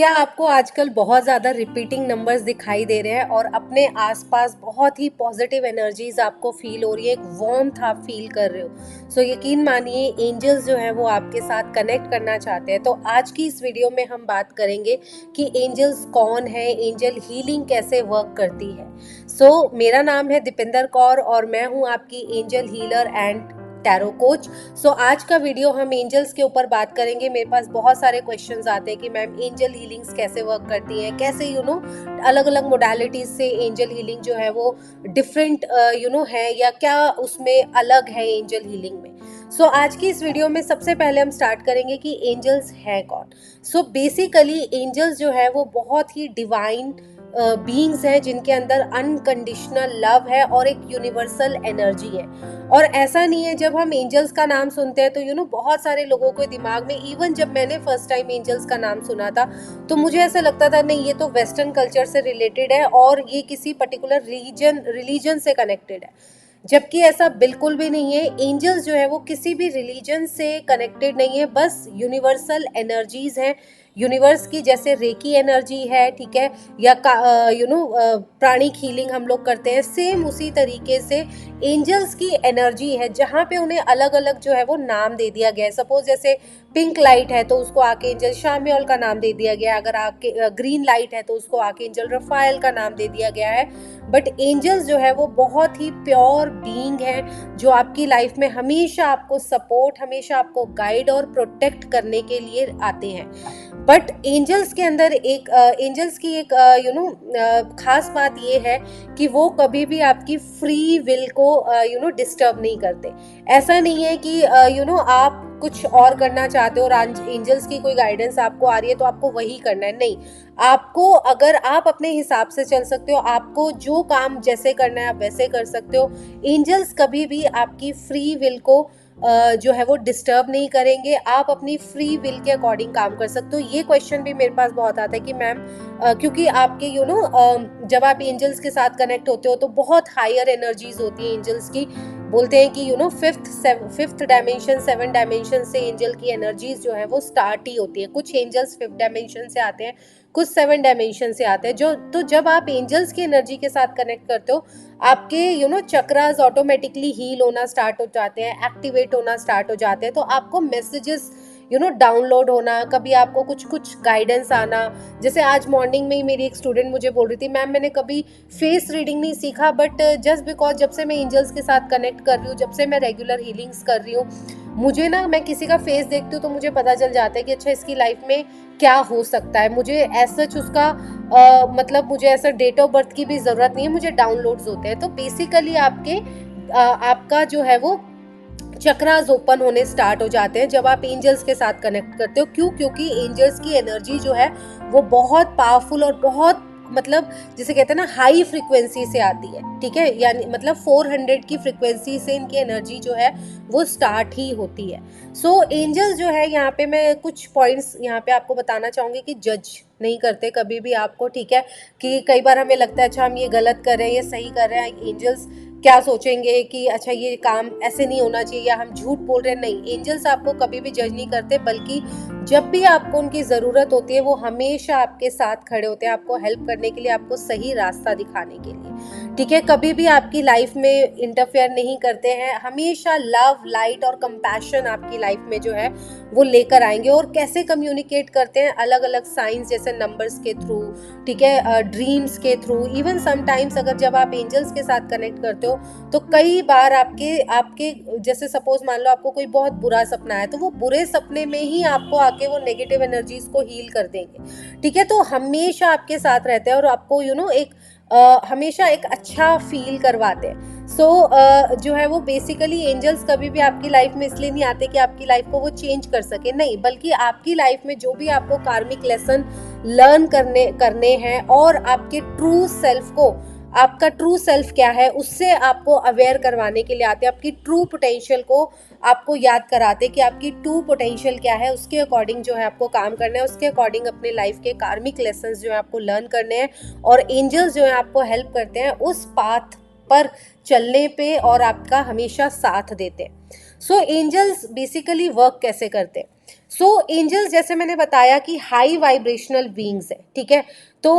क्या आपको आजकल बहुत ज़्यादा रिपीटिंग नंबर्स दिखाई दे रहे हैं और अपने आसपास बहुत ही पॉजिटिव एनर्जीज आपको फील हो रही है, एक वार्मथ आप फील कर रहे हो। सो यकीन मानिए एंजल्स जो है वो आपके साथ कनेक्ट करना चाहते हैं। तो आज की इस वीडियो में हम बात करेंगे कि एंजल्स कौन है, एंजल हीलिंग कैसे वर्क करती है। मेरा नाम है दीपिंदर कौर और मैं हूँ आपकी angel healer and tarot coach. आज का वीडियो हम एंजल्स के ऊपर बात करेंगे। मेरे पास बहुत सारे क्वेश्चंस आते हैं कि मैम एंजल हीलिंग्स कैसे वर्क करती हैं, कैसे अलग अलग मोडालिटीज से एंजल हीलिंग जो है वो डिफरेंट है, या क्या उसमें अलग है एंजल हीलिंग में। आज की इस वीडियो में सबसे पहले हम स्टार्ट करेंगे कि एंजल्स है कौन। बेसिकली एंजल्स जो है वो बहुत ही डिवाइन बीइंग्स हैं जिनके अंदर अनकंडीशनल लव है और एक यूनिवर्सल एनर्जी है। और ऐसा नहीं है, जब हम एंजल्स का नाम सुनते हैं तो बहुत सारे लोगों के दिमाग में, इवन जब मैंने फर्स्ट टाइम एंजल्स का नाम सुना था तो मुझे ऐसा लगता था नहीं, ये तो वेस्टर्न कल्चर से रिलेटेड है और ये किसी पर्टिकुलर रिलीजन से कनेक्टेड है। जबकि ऐसा बिल्कुल भी नहीं है। एंजल्स जो है वो किसी भी रिलीजन से कनेक्टेड नहीं है, बस यूनिवर्सल एनर्जीज हैं। यूनिवर्स की जैसे रेकी एनर्जी है, ठीक है, या प्राणिक हीलिंग हम लोग करते हैं, सेम उसी तरीके से एंजल्स की एनर्जी है, जहाँ पे उन्हें अलग अलग जो है वो नाम दे दिया गया है। सपोज जैसे पिंक लाइट है तो उसको आर्कएंजल शामियल का नाम दे दिया गया है, अगर ग्रीन लाइट है तो उसको आर्कएंजल रफाएल का नाम दे दिया गया है। बट एंजल्स जो है वो बहुत ही प्योर बीइंग है जो आपकी लाइफ में हमेशा आपको सपोर्ट, हमेशा आपको गाइड और प्रोटेक्ट करने के लिए आते हैं। बट एंजल्स के अंदर एंजल्स की एक खास बात ये है कि वो कभी भी आपकी फ्री विल को डिस्टर्ब नहीं करते। ऐसा नहीं है कि आप कुछ और करना चाहते हो और एंजल्स की कोई गाइडेंस आपको आ रही है तो आपको वही करना है। नहीं, आपको, अगर आप अपने हिसाब से चल सकते हो, आपको जो काम जैसे करना है आप वैसे कर सकते हो। एंजल्स कभी भी आपकी फ्री विल को जो है वो डिस्टर्ब नहीं करेंगे। आप अपनी फ्री विल के अकॉर्डिंग काम कर सकते हो। ये क्वेश्चन भी मेरे पास बहुत आता है कि मैम क्योंकि आपके जब आप एंजल्स के साथ कनेक्ट होते हो तो बहुत हायर एनर्जीज होती है एंजल्स की। बोलते हैं कि फिफ्थ डायमेंशन, 7 डायमेंशन से एंजल की एनर्जीज जो है वो स्टार्ट ही होती है। कुछ एंजल्स 5th डायमेंशन से आते हैं, कुछ 7 डायमेंशन से आते हैं। तो जब आप एंजल्स की एनर्जी के साथ कनेक्ट करते हो, आपके चक्रास ऑटोमेटिकली हील होना स्टार्ट हो जाते हैं, एक्टिवेट होना स्टार्ट हो जाते हैं। तो आपको मैसेजेस डाउनलोड होना, कभी आपको कुछ गाइडेंस आना। जैसे आज मॉर्निंग में ही मेरी एक स्टूडेंट मुझे बोल रही थी, मैम मैंने कभी फेस रीडिंग नहीं सीखा, बट जस्ट बिकॉज जब से मैं एंजल्स के साथ कनेक्ट कर रही हूँ, जब से मैं रेगुलर हीलिंग्स कर रही हूँ, मुझे मैं किसी का फेस देखती हूँ तो मुझे पता चल जाता है कि अच्छा इसकी लाइफ में क्या हो सकता है। मुझे ऐसा उसका मतलब मुझे ऐसा डेट ऑफ बर्थ की भी ज़रूरत नहीं है, मुझे डाउनलोड्स होते हैं। तो बेसिकली आपका जो है वो चक्रास ओपन होने स्टार्ट हो जाते हैं जब आप एंजल्स के साथ कनेक्ट करते हो। क्योंकि एंजल्स की एनर्जी जो है वो बहुत पावरफुल और बहुत, मतलब जिसे कहते हैं ना, हाई फ्रीक्वेंसी से आती है, ठीक है, यानी मतलब 400 की फ्रीक्वेंसी से इनकी एनर्जी जो है वो स्टार्ट ही होती है। एंजल्स जो है, यहाँ पे मैं कुछ पॉइंट्स यहाँ पे आपको बताना चाहूँगी कि जज नहीं करते कभी भी आपको, ठीक है, कि कई बार हमें लगता है अच्छा हम ये गलत कर रहे हैं, ये सही कर रहे हैं, एंजल्स क्या सोचेंगे कि अच्छा ये काम ऐसे नहीं होना चाहिए या हम झूठ बोल रहे हैं। नहीं, एंजल्स आपको कभी भी जज नहीं करते, बल्कि जब भी आपको उनकी ज़रूरत होती है वो हमेशा आपके साथ खड़े होते हैं, आपको हेल्प करने के लिए, आपको सही रास्ता दिखाने के लिए, ठीक है। कभी भी आपकी लाइफ में इंटरफेयर नहीं करते हैं, हमेशा लव, लाइट और कंपैशन आपकी लाइफ में जो है वो लेकर आएंगे। और कैसे कम्युनिकेट करते हैं, अलग अलग साइंस जैसे नंबर्स के थ्रू, ठीक है, ड्रीम्स के थ्रू, इवन समटाइम्स अगर जब आप एंजल्स के साथ कनेक्ट करते हो तो कई बार आपके जैसे सपोज मान लो आपको कोई बहुत बुरा सपना है तो वो बुरे सपने में ही आपको आके वो नेगेटिव एनर्जीज को हील कर देंगे, ठीक है। तो हमेशा आपके साथ रहते हैं और आपको हमेशा एक अच्छा फील करवाते हैं। जो है वो बेसिकली एंजल्स कभी भी आपकी लाइफ में इसलिए नहीं आते कि आपकी लाइफ को वो चेंज कर सके, नहीं, बल्कि आपकी लाइफ में जो भी आपको कार्मिक लेसन लर्न करने हैं और आपके ट्रू सेल्फ को, आपका ट्रू सेल्फ क्या है उससे आपको अवेयर करवाने के लिए आते हैं। आपकी ट्रू पोटेंशियल को आपको याद कराते हैं कि आपकी ट्रू पोटेंशियल क्या है, उसके अकॉर्डिंग जो है आपको काम करना है, उसके अकॉर्डिंग अपने लाइफ के कार्मिक लेसन्स जो है आपको लर्न करने हैं। और एंजल्स जो है आपको हेल्प करते हैं उस पाथ पर चलने पे और आपका हमेशा साथ देते हैं। एंजल्स बेसिकली वर्क कैसे करते हैं? सो एंजल्स जैसे मैंने बताया कि हाई वाइब्रेशनल बीइंग्स है, ठीक है। तो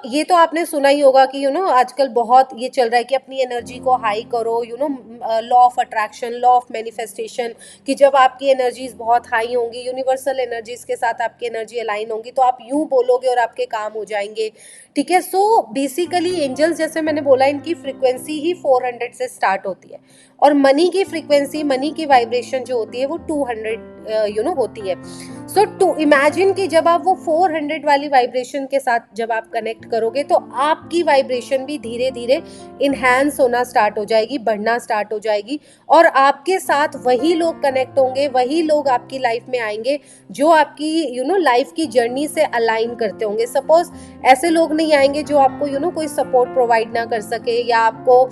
ये तो आपने सुना ही होगा कि आजकल बहुत ये चल रहा है कि अपनी एनर्जी को हाई करो, law of attraction, law of manifestation, कि जब आपकी एनर्जीज बहुत हाई होंगी, यूनिवर्सल एनर्जीज के साथ आपकी एनर्जी अलाइन होंगी, तो आप यूं बोलोगे और आपके काम हो जाएंगे, ठीक है। सो बेसिकली एंजल्स जैसे मैंने बोला, इनकी फ्रिक्वेंसी ही 400 से स्टार्ट होती है, और मनी की फ्रिक्वेंसी, मनी की वाइब्रेशन जो होती है वो 200 होती है। सो टू इमेजिन कि जब आप वो 400 वाली वाइब्रेशन के साथ जब आप कनेक्ट करोगे, तो आपकी वाइब्रेशन भी धीरे धीरे इनहैंस होना स्टार्ट हो जाएगी, बढ़ना स्टार्ट हो जाएगी, और आपके साथ वही लोग कनेक्ट होंगे, वही लोग आपकी लाइफ में आएंगे जो आपकी लाइफ की जर्नी से अलाइन करते होंगे। सपोज ऐसे लोग नहीं आएंगे जो आपको कोई सपोर्ट प्रोवाइड ना कर सके, या आपको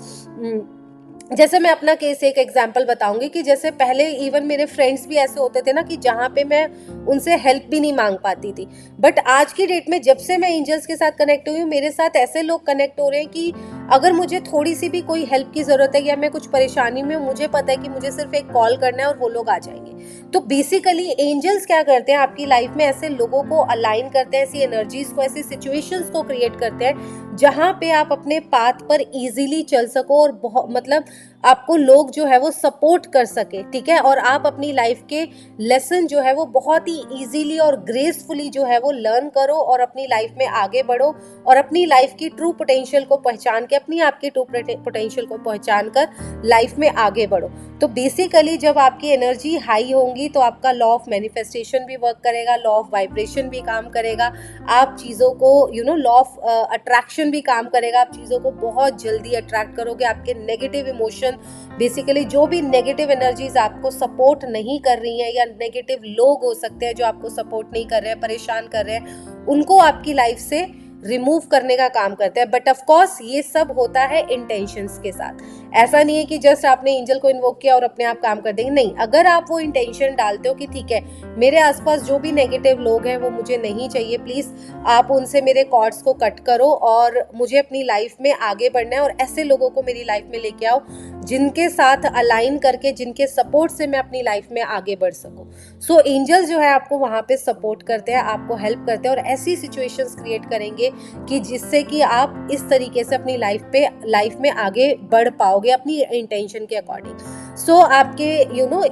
जैसे मैं अपना केस एक एग्जांपल बताऊंगी कि जैसे पहले इवन मेरे फ्रेंड्स भी ऐसे होते थे ना कि जहाँ पे मैं उनसे हेल्प भी नहीं मांग पाती थी, बट आज की डेट में जब से मैं एंजल्स के साथ कनेक्ट हुई हूँ, मेरे साथ ऐसे लोग कनेक्ट हो रहे हैं कि अगर मुझे थोड़ी सी भी कोई हेल्प की जरूरत है या मैं कुछ परेशानी में हूँ, मुझे पता है कि मुझे सिर्फ एक कॉल करना है और वो लोग आ जाएंगे। तो बेसिकली एंजल्स क्या करते हैं, आपकी लाइफ में ऐसे लोगों को अलाइन करते हैं, ऐसी एनर्जीज को, ऐसी सिचुएशंस को क्रिएट करते हैं जहाँ पे आप अपने पाथ पर इजीली चल सको, और बहुत मतलब आपको लोग जो है वो सपोर्ट कर सके, ठीक है, और आप अपनी लाइफ के लेसन जो है वो बहुत ही इजीली और ग्रेसफुली जो है वो लर्न करो, और अपनी लाइफ में आगे बढ़ो, और अपनी लाइफ की ट्रू पोटेंशियल को पहचान के, अपनी आपकी ट्रू पोटेंशियल को पहचान कर लाइफ में आगे बढ़ो। तो बेसिकली जब आपकी एनर्जी हाई होंगी तो आपका लॉ ऑफ मैनिफेस्टेशन भी वर्क करेगा, लॉ ऑफ वाइब्रेशन भी काम करेगा, आप चीज़ों को लॉ ऑफ अट्रैक्शन भी काम करेगा, आप चीज़ों को बहुत जल्दी अट्रैक्ट करोगे। आपके नेगेटिव इमोशन, बेसिकली जो भी नेगेटिव एनर्जीज आपको सपोर्ट नहीं कर रही हैं, या नेगेटिव लोग हो सकते हैं जो आपको सपोर्ट नहीं कर रहे हैं, परेशान कर रहे हैं, उनको आपकी लाइफ से रिमूव करने का काम करते हैं। बट ऑफ कोर्स ये सब होता है इंटेंशंस के साथ। ऐसा नहीं है कि जस्ट आपने एंजल को इन्वोक किया और अपने आप काम कर देंगे, नहीं। अगर आप वो इंटेंशन डालते हो कि ठीक है, मेरे आसपास जो भी नेगेटिव लोग हैं वो मुझे नहीं चाहिए, प्लीज आप उनसे मेरे कॉर्ड्स को कट करो और मुझे अपनी लाइफ में आगे बढ़ना है, और ऐसे लोगों को मेरी लाइफ में लेके आओ जिनके साथ अलाइन करके, जिनके सपोर्ट से मैं अपनी लाइफ में आगे बढ़ सकूं। सो एंजल जो है आपको वहां पे सपोर्ट करते हैं, आपको हेल्प करते हैं, और ऐसी सिचुएशंस क्रिएट करेंगे कि जिससे कि आप इस तरीके से अपनी लाइफ में आगे बढ़ पाओगे अपनी इंटेंशन के अकॉर्डिंग। सो आपके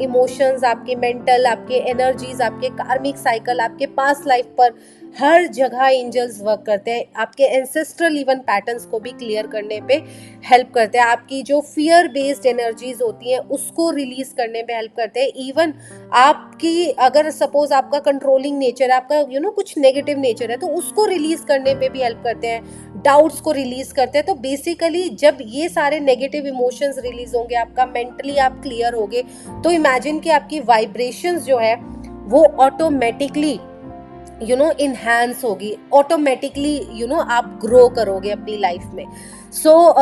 इमोशंस, आपके मेंटल, आपके एनर्जीज, आपके कार्मिक साइकिल, आपके पास्ट लाइफ पर हर जगह एंजल्स वर्क करते हैं। आपके एंसेस्ट्रल इवन पैटर्न्स को भी क्लियर करने पे हेल्प करते हैं। आपकी जो फियर बेस्ड एनर्जीज होती हैं उसको रिलीज करने पे हेल्प करते हैं। इवन आपकी अगर सपोज आपका कंट्रोलिंग नेचर है, आपका कुछ नेगेटिव नेचर है, तो उसको रिलीज करने पे भी हेल्प करते हैं, डाउट्स को रिलीज करते हैं। तो बेसिकली जब ये सारे नेगेटिव इमोशंस रिलीज होंगे, आपका मेंटली आप क्लियर होगे, तो इमेजिन कि आपकी वाइब्रेशंस जो है वो ऑटोमेटिकली इनहैंस होगी, ऑटोमेटिकली आप ग्रो करोगे अपनी लाइफ में। सो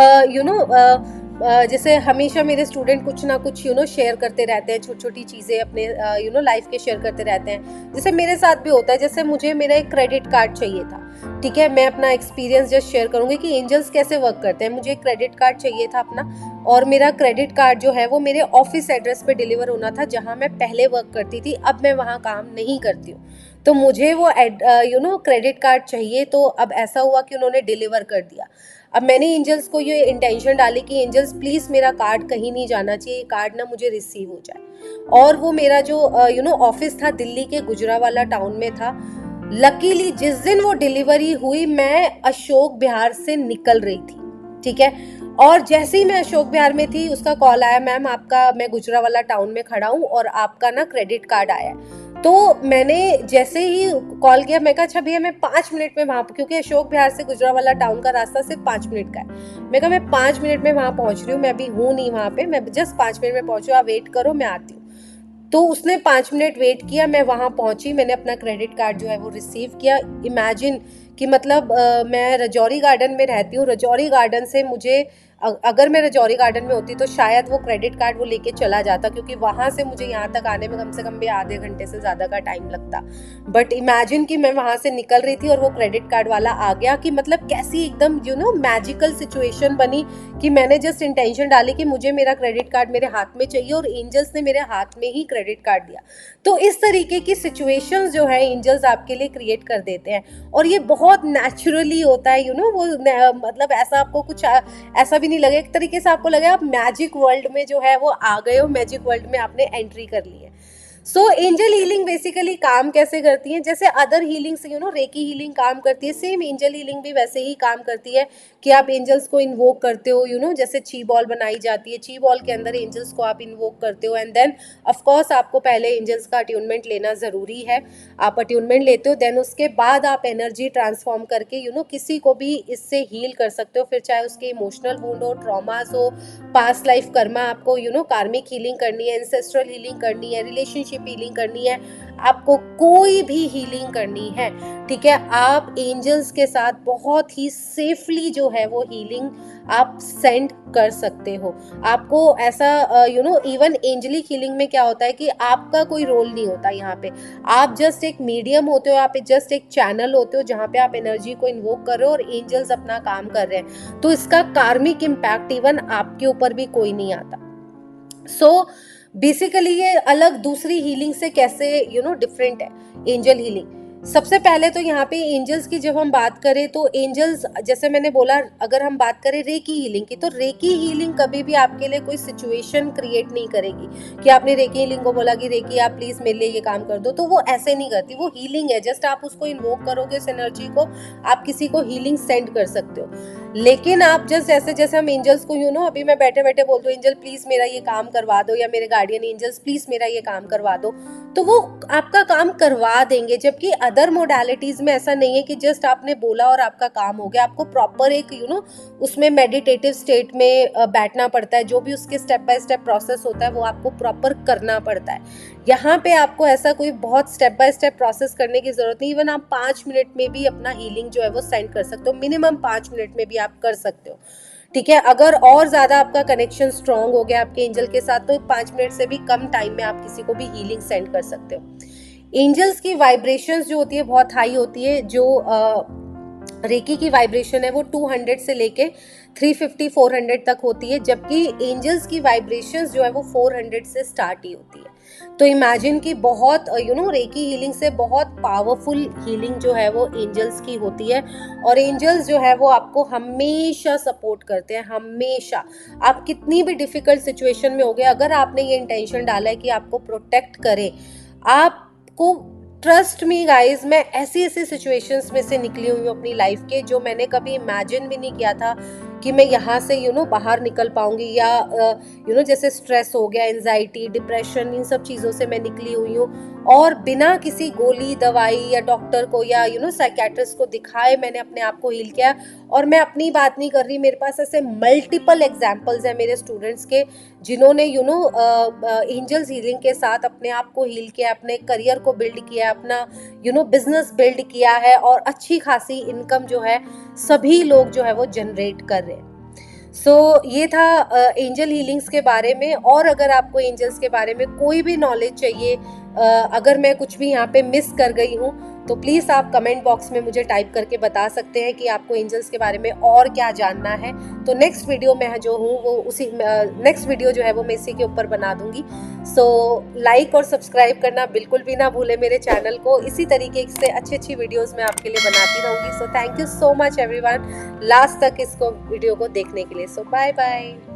जैसे हमेशा मेरे स्टूडेंट कुछ ना कुछ शेयर करते रहते हैं, छोटी छोटी चीज़ें अपने लाइफ के शेयर करते रहते हैं। जैसे मेरे साथ भी होता है, जैसे मुझे मेरा एक क्रेडिट कार्ड चाहिए था, ठीक है, मैं अपना एक्सपीरियंस जस्ट शेयर करूंगी कि एंजल्स कैसे वर्क करते हैं। मुझे एक क्रेडिट कार्ड चाहिए था अपना, और मेरा क्रेडिट कार्ड जो है वो मेरे ऑफिस एड्रेस पे डिलीवर होना था जहाँ मैं पहले वर्क करती थी। अब मैं वहाँ काम नहीं करती हूँ, तो मुझे वो क्रेडिट कार्ड चाहिए। तो अब ऐसा हुआ कि उन्होंने डिलीवर कर दिया। अब मैंने एंजल्स को ये इंटेंशन डाली कि एंजल्स प्लीज़ मेरा कार्ड कहीं नहीं जाना चाहिए, ये कार्ड ना मुझे रिसीव हो जाए। और वो मेरा जो ऑफिस था दिल्ली के गुजरावाला टाउन में था। लकीली जिस दिन वो डिलीवरी हुई, मैं अशोक विहार से निकल रही थी, ठीक है, और जैसे ही मैं अशोक विहार में थी उसका कॉल आया, मैम आपका, मैं गुजरावाला टाउन में खड़ा हूँ और आपका ना क्रेडिट कार्ड आया है। तो मैंने जैसे ही कॉल किया, मैं कहा अच्छा भैया मैं 5 मिनट में वहाँ, क्योंकि अशोक विहार से गुजरावाला टाउन का रास्ता सिर्फ 5 मिनट का है। मैं कहा मैं 5 मिनट में वहाँ पहुँच रही हूँ, मैं अभी हूँ नहीं वहाँ पे, मैं जस्ट 5 मिनट में पहुँची हूँ, आप वेट करो मैं आती हूँ। तो उसने 5 मिनट वेट किया, मैं वहाँ पहुँची, मैंने अपना क्रेडिट कार्ड जो है वो रिसीव किया। इमेजिन कि मतलब मैं रजौरी गार्डन में रहती हूँ, रजौरी गार्डन से मुझे अगर मैं रजौरी गार्डन में होती तो शायद वो क्रेडिट कार्ड वो लेके चला जाता, क्योंकि वहाँ से मुझे यहाँ तक आने में कम से कम भी आधे घंटे से ज़्यादा का टाइम लगता। बट इमेजिन कि मैं वहाँ से निकल रही थी और वो क्रेडिट कार्ड वाला आ गया, कि मतलब कैसी एकदम मैजिकल सिचुएशन बनी कि मैंने जस्ट इंटेंशन डाली कि मुझे मेरा क्रेडिट कार्ड मेरे हाथ में चाहिए और एंजल्स ने मेरे हाथ में ही क्रेडिट कार्ड दिया। तो इस तरीके की सिचुएशंस जो है एंजल्स आपके लिए क्रिएट कर देते हैं, और ये बहुत नेचुरली होता है। वो मतलब ऐसा आपको कुछ ऐसा भी नहीं लगे, एक तरीके से आपको लगे आप मैजिक वर्ल्ड में जो है वो आ गए हो, मैजिक वर्ल्ड में आपने एंट्री कर ली है। सो एंजल हीलिंग बेसिकली काम कैसे करती है, जैसे अदर हीलिंग से रेकी हीलिंग काम करती है, सेम एंजल हीलिंग भी वैसे ही काम करती है कि आप एंजल्स को इन्वोक करते हो। जैसे ची बॉल बनाई जाती है, ची बॉल के अंदर एंजल्स को आप इन्वोक करते हो, एंड देन ऑफ कोर्स आपको पहले एंजल्स का अट्यूनमेंट लेना ज़रूरी है। आप अट्यूनमेंट लेते हो, देन उसके बाद आप एनर्जी ट्रांसफॉर्म करके किसी को भी इससे हील कर सकते हो, फिर चाहे उसके इमोशनल वुंड हो, ट्रॉमास हो, पास्ट लाइफ कर्मा आपको कार्मिक हीलिंग करनी है, एंसेस्ट्रल हीलिंग करनी है, रिलेशनशिप हीलिंग करनी है, आपको कोई भी हीलिंग करनी है, ठीक है, आप एंजल्स के साथ बहुत ही सेफली जो है वो हीलिंग आप सेंड कर सकते हो। आपको ऐसा इवन एंजलिक हीलिंग में क्या होता है कि आपका कोई रोल नहीं होता यहाँ पे, आप जस्ट एक मीडियम होते हो, आप जस्ट एक चैनल होते हो जहाँ पे आप एनर्जी को इन्वोक कर रहे हो और एंजल्स अपना काम कर रहे हैं। तो इसका कार्मिक इम्पैक्ट इवन आपके ऊपर भी कोई नहीं आता। सो बेसिकली ये अलग दूसरी हीलिंग से कैसे डिफरेंट है एंजल हीलिंग। सबसे पहले तो यहाँ पे एंजल्स की जब हम बात करें तो एंजल्स, जैसे मैंने बोला, अगर हम बात करें रेकी हीलिंग की, तो रेकी हीलिंग कभी भी आपके लिए कोई सिचुएशन क्रिएट नहीं करेगी कि आपने रेकी हीलिंग को बोला कि रेकी आप प्लीज मेरे लिए ये काम कर दो, तो वो ऐसे नहीं करती। वो हीलिंग है, जस्ट आप उसको इन्वोक करोगे, इस एनर्जी को, आप किसी को हीलिंग सेंड कर सकते हो। लेकिन आप जैसे हम एंजल्स को अभी मैं बैठे बैठे बोल दूं एंजल प्लीज मेरा ये काम करवा दो, या मेरे गार्डियन एंजल्स प्लीज मेरा ये काम करवा दो, तो वो आपका काम करवा देंगे। जबकि अदर मोडालिटीज में ऐसा नहीं है कि जस्ट आपने बोला और आपका काम हो गया। आपको प्रॉपर एक उसमें मेडिटेटिव स्टेट में बैठना पड़ता है, जो भी उसके स्टेप बाय स्टेप प्रोसेस होता है वो आपको प्रॉपर करना पड़ता है। यहाँ पे आपको ऐसा कोई बहुत स्टेप बाय स्टेप प्रोसेस करने की जरूरत नहीं। इवन आप 5 मिनट में भी अपना हीलिंग जो है वो सेंड कर सकते हो, मिनिमम 5 मिनट में भी आप कर सकते हो, ठीक है। अगर और ज्यादा आपका कनेक्शन स्ट्रांग हो गया आपके एंजल के साथ, तो 5 मिनट से भी कम टाइम में आप किसी को भी हीलिंग सेंड कर सकते हो। एंजल्स की वाइब्रेशंस जो होती है बहुत हाई होती है। जो रेकी की वाइब्रेशन है वो 200 से लेके 350-400 तक होती है, जबकि एंजल्स की वाइब्रेशंस जो है वो 400 से स्टार्ट ही होती है। तो इमेजिन कि बहुत रेकी हीलिंग से बहुत पावरफुल हीलिंग जो है वो एंजल्स की होती है। और एंजल्स जो है वो आपको हमेशा सपोर्ट करते हैं, हमेशा। आप कितनी भी डिफिकल्ट सिचुएशन में होगे, अगर आपने ये इंटेंशन डाला है कि आपको प्रोटेक्ट करें, आपको ट्रस्ट मी गाइज, मैं ऐसी सिचुएशंस में से निकली हुई हूँ अपनी लाइफ के, जो मैंने कभी इमेजिन भी नहीं किया था कि मैं यहाँ से बाहर निकल पाऊंगी, या जैसे स्ट्रेस हो गया, एंजाइटी, डिप्रेशन, इन सब चीज़ों से मैं निकली हुई हूँ। और बिना किसी गोली दवाई या डॉक्टर को या साइकेट्रिस्ट को दिखाए मैंने अपने आप को हील किया। और मैं अपनी बात नहीं कर रही, मेरे पास ऐसे मल्टीपल एग्जाम्पल्स हैं मेरे स्टूडेंट्स के, जिन्होंने एंजल्स हीलिंग के साथ अपने आप को हील किया, अपने करियर को बिल्ड किया, अपना बिजनेस बिल्ड किया है, और अच्छी खासी इनकम जो है सभी लोग जो है वो जनरेट कर रहे हैं। सो ये था एंजल हीलिंग्स के बारे में। और अगर आपको एंजल्स के बारे में कोई भी नॉलेज चाहिए, अगर मैं कुछ भी यहाँ पे मिस कर गई हूँ, तो प्लीज़ आप कमेंट बॉक्स में मुझे टाइप करके बता सकते हैं कि आपको एंजल्स के बारे में और क्या जानना है। तो नेक्स्ट वीडियो में जो हूँ वो नेक्स्ट वीडियो जो है वो मैं इसी के ऊपर बना दूंगी। सो लाइक और सब्सक्राइब करना बिल्कुल भी ना भूलें मेरे चैनल को। इसी तरीके से अच्छी अच्छी मैं आपके लिए बनाती रहूँगी। So thank you so much everyone, last तक इसको वीडियो को देखने के लिए। सो बाय बाय।